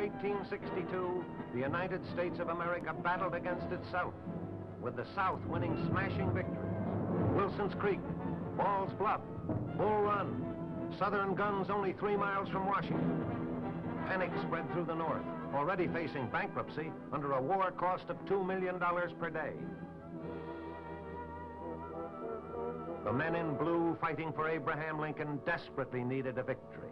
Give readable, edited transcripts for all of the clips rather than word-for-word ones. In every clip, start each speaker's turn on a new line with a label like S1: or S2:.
S1: 1862, the United States of America battled against itself, with the South winning smashing victories. Wilson's Creek, Ball's Bluff, Bull Run, Southern guns only 3 miles from Washington. Panic spread through the North, already facing bankruptcy under a war cost of $2 million per day. The men in blue fighting for Abraham Lincoln desperately needed a victory.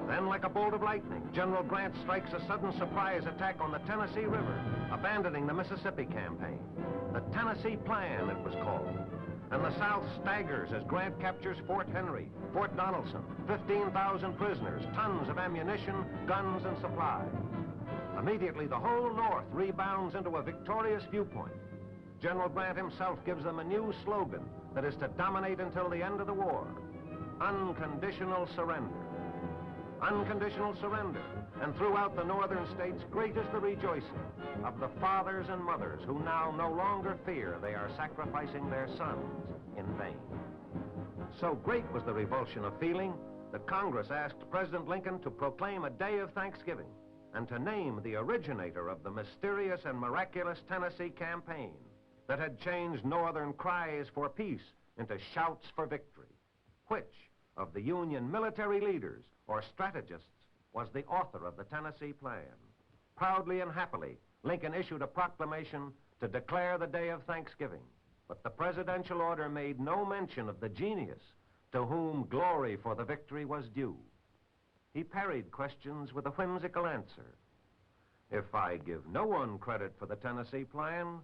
S1: Then, like a bolt of lightning, General Grant strikes a sudden surprise attack on the Tennessee River, abandoning the Mississippi campaign. The Tennessee Plan, it was called. And the South staggers as Grant captures Fort Henry, Fort Donelson, 15,000 prisoners, tons of ammunition, guns, and supplies. Immediately, the whole North rebounds into a victorious viewpoint. General Grant himself gives them a new slogan that is to dominate until the end of the war: unconditional surrender. Unconditional surrender. And throughout the northern states, great is the rejoicing of the fathers and mothers who now no longer fear they are sacrificing their sons in vain. So great was the revulsion of feeling that Congress asked President Lincoln to proclaim a day of Thanksgiving and to name the originator of the mysterious and miraculous Tennessee campaign that had changed northern cries for peace into shouts for victory. Which of the Union military leaders or strategists was the author of the Tennessee Plan? Proudly and happily, Lincoln issued a proclamation to declare the day of Thanksgiving, but the presidential order made no mention of the genius to whom glory for the victory was due. He parried questions with a whimsical answer. If I give no one credit for the Tennessee Plan,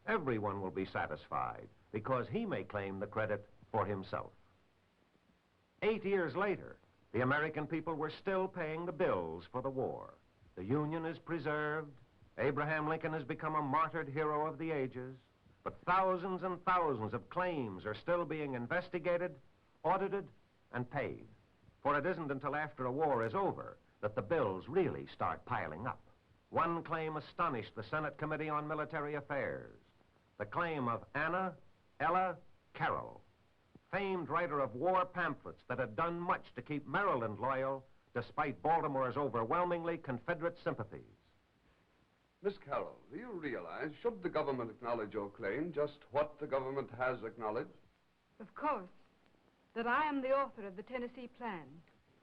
S1: everyone will be satisfied because he may claim the credit for himself. 8 years later, the American people were still paying the bills for the war. The Union is preserved. Abraham Lincoln has become a martyred hero of the ages. But thousands and thousands of claims are still being investigated, audited, and paid. For it isn't until after a war is over that the bills really start piling up. One claim astonished the Senate Committee on Military Affairs. The claim of Anna Ella Carroll, famed writer of war pamphlets that had done much to keep Maryland loyal despite Baltimore's overwhelmingly Confederate sympathies.
S2: Miss Carroll, do you realize, should the government acknowledge your claim, just what the government has acknowledged?
S3: Of course. That I am the author of the Tennessee Plan.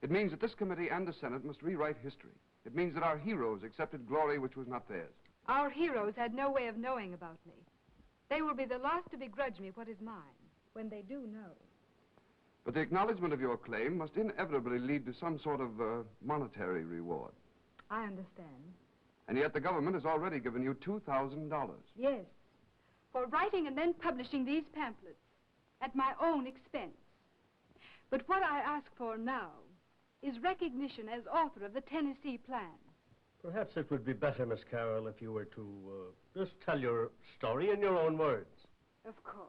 S2: It means that this committee and the Senate must rewrite history. It means that our heroes accepted glory which was not theirs.
S3: Our heroes had no way of knowing about me. They will be the last to begrudge me what is mine, when they do know.
S2: But the acknowledgement of your claim must inevitably lead to some sort of monetary reward.
S3: I understand.
S2: And yet the government has already given you $2,000.
S3: Yes, for writing and then publishing these pamphlets at my own expense. But what I ask for now is recognition as author of the Tennessee Plan.
S4: Perhaps it would be better, Miss Carroll, if you were to just tell your story in your own words.
S3: Of course.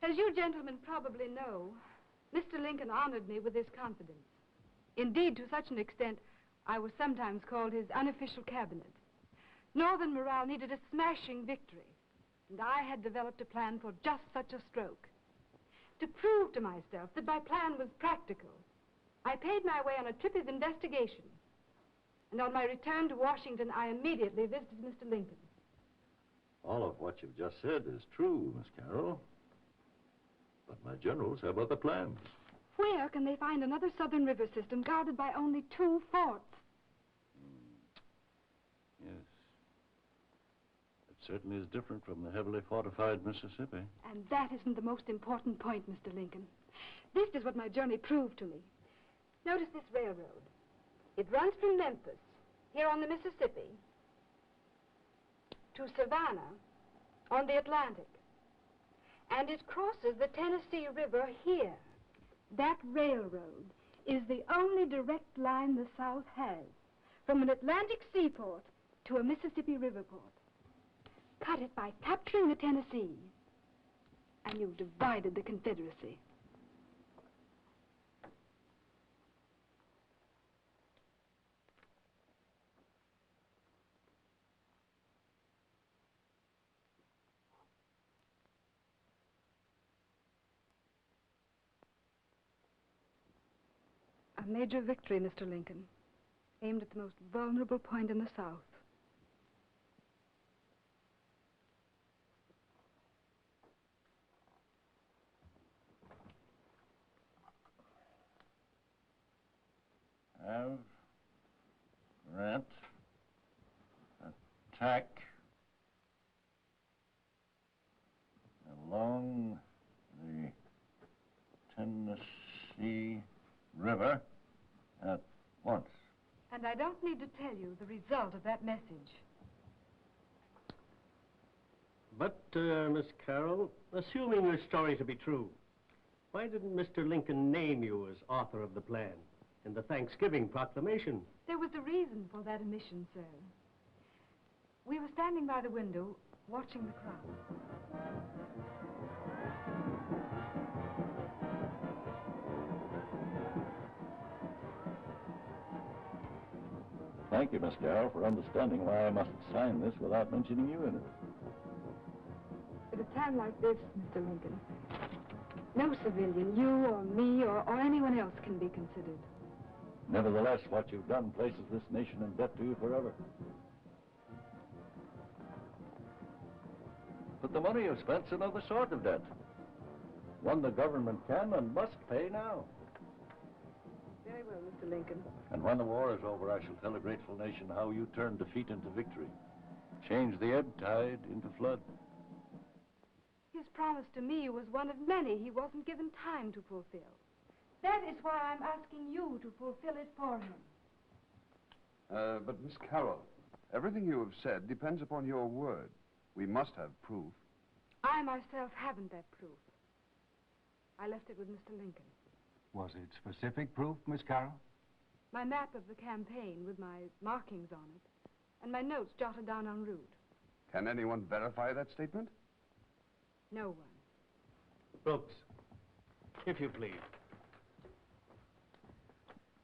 S3: As you gentlemen probably know, Mr. Lincoln honored me with his confidence. Indeed, to such an extent, I was sometimes called his unofficial cabinet. Northern morale needed a smashing victory, and I had developed a plan for just such a stroke. To prove to myself that my plan was practical, I paid my way on a trip of investigation. And on my return to Washington, I immediately visited Mr. Lincoln.
S5: All of what you've just said is true, Miss Carroll. But my generals have other plans.
S3: Where can they find another southern river system guarded by only 2 forts?
S5: Yes. It certainly is different from the heavily fortified Mississippi.
S3: And that isn't the most important point, Mr. Lincoln. This is what my journey proved to me. Notice this railroad. It runs from Memphis, here on the Mississippi, to Savannah on the Atlantic. And it crosses the Tennessee River here. That railroad is the only direct line the South has from an Atlantic seaport to a Mississippi river port. Cut it by capturing the Tennessee, and you've divided the Confederacy. A major victory, Mr. Lincoln. aimed at the most vulnerable point in the South.
S5: Have, Grant, attack along the Tennessee River at once.
S3: And I don't need to tell you the result of that message.
S4: But, Miss Carroll, assuming your story to be true, why didn't Mr. Lincoln name you as author of the plan in the Thanksgiving proclamation?
S3: There was a reason for that omission, sir. We were standing by the window, watching the crowd.
S5: Thank you, Miss Carroll, for understanding why I must sign this without mentioning you in it.
S3: At a time like this, Mr. Lincoln, no civilian, you or me or anyone else can be considered.
S5: Nevertheless, what you've done places this nation in debt to you forever. But the money you've spent's another sort of debt. One the government can and must pay now.
S3: Very well, Mr. Lincoln.
S5: And when the war is over, I shall tell a grateful nation how you turned defeat into victory. Changed the ebb tide into flood.
S3: His promise to me was one of many he wasn't given time to fulfill. That is why I'm asking you to fulfill it for him.
S2: But Miss Carroll, everything you have said depends upon your word. We must have proof.
S3: I myself haven't that proof. I left it with Mr. Lincoln.
S6: Was it specific proof, Miss Carroll?
S3: My map of the campaign with my markings on it, and my notes jotted down en route.
S2: Can anyone verify that statement?
S3: No one.
S4: Brooks, if you please.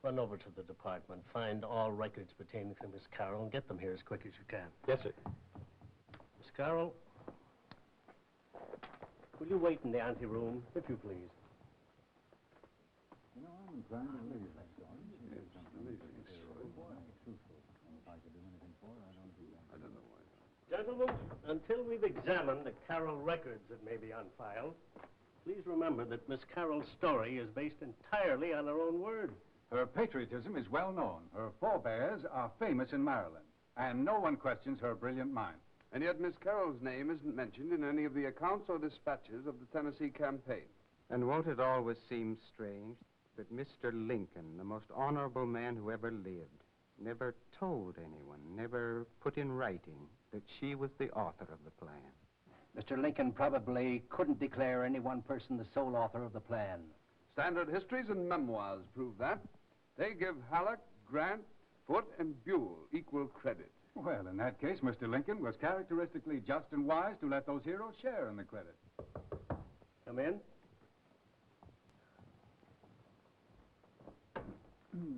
S4: Run over to the department, find all records pertaining to Miss Carroll, and get them here as quick as you can.
S6: Yes, sir.
S4: Miss Carroll, will you wait in the anteroom, if you please?
S5: You know, I'm inclined to believe that story.
S2: I don't know why.
S4: Gentlemen, until we've examined the Carroll records that may be on file, please remember that Miss Carroll's story is based entirely on her own word.
S6: Her patriotism is well known. Her forebears are famous in Maryland, and no one questions her brilliant mind.
S2: And yet Miss Carroll's name isn't mentioned in any of the accounts or dispatches of the Tennessee campaign.
S7: And won't it always seem strange that Mr. Lincoln, the most honorable man who ever lived, never told anyone, never put in writing that she was the author of the plan?
S8: Mr. Lincoln probably couldn't declare any one person the sole author of the plan.
S2: Standard histories and memoirs prove that. They give Halleck, Grant, Foote, and Buell equal credit.
S6: Well, in that case, Mr. Lincoln was characteristically just and wise to let those heroes share in the credit.
S4: Come in.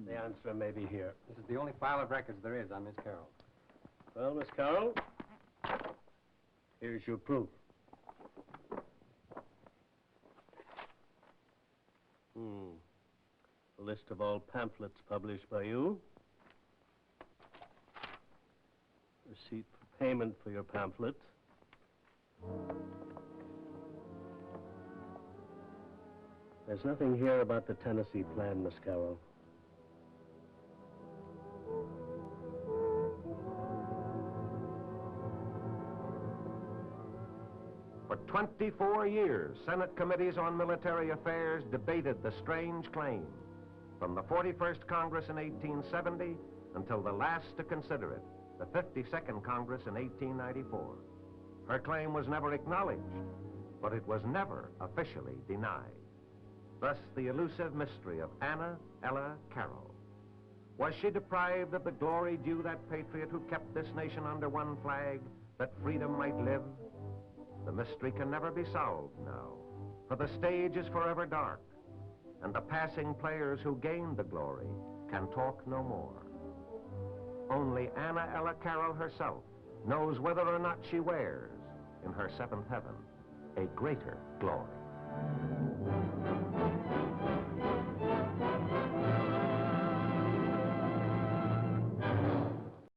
S4: The answer may be here.
S7: This is the only file of records there is on Miss Carroll.
S4: Well, Miss Carroll, here's your proof. A list of all pamphlets published by you. Receipt for payment for your pamphlet. There's nothing here about the Tennessee plan, Miss Carroll.
S1: For 24 years, Senate committees on military affairs debated the strange claim, from the 41st Congress in 1870 until the last to consider it, the 52nd Congress in 1894. Her claim was never acknowledged, but it was never officially denied. Thus, the elusive mystery of Anna Ella Carroll. Was she deprived of the glory due that patriot who kept this nation under one flag, that freedom might live? The mystery can never be solved now, for the stage is forever dark, and the passing players who gained the glory can talk no more. Only Anna Ella Carroll herself knows whether or not she wears, in her seventh heaven, a greater glory.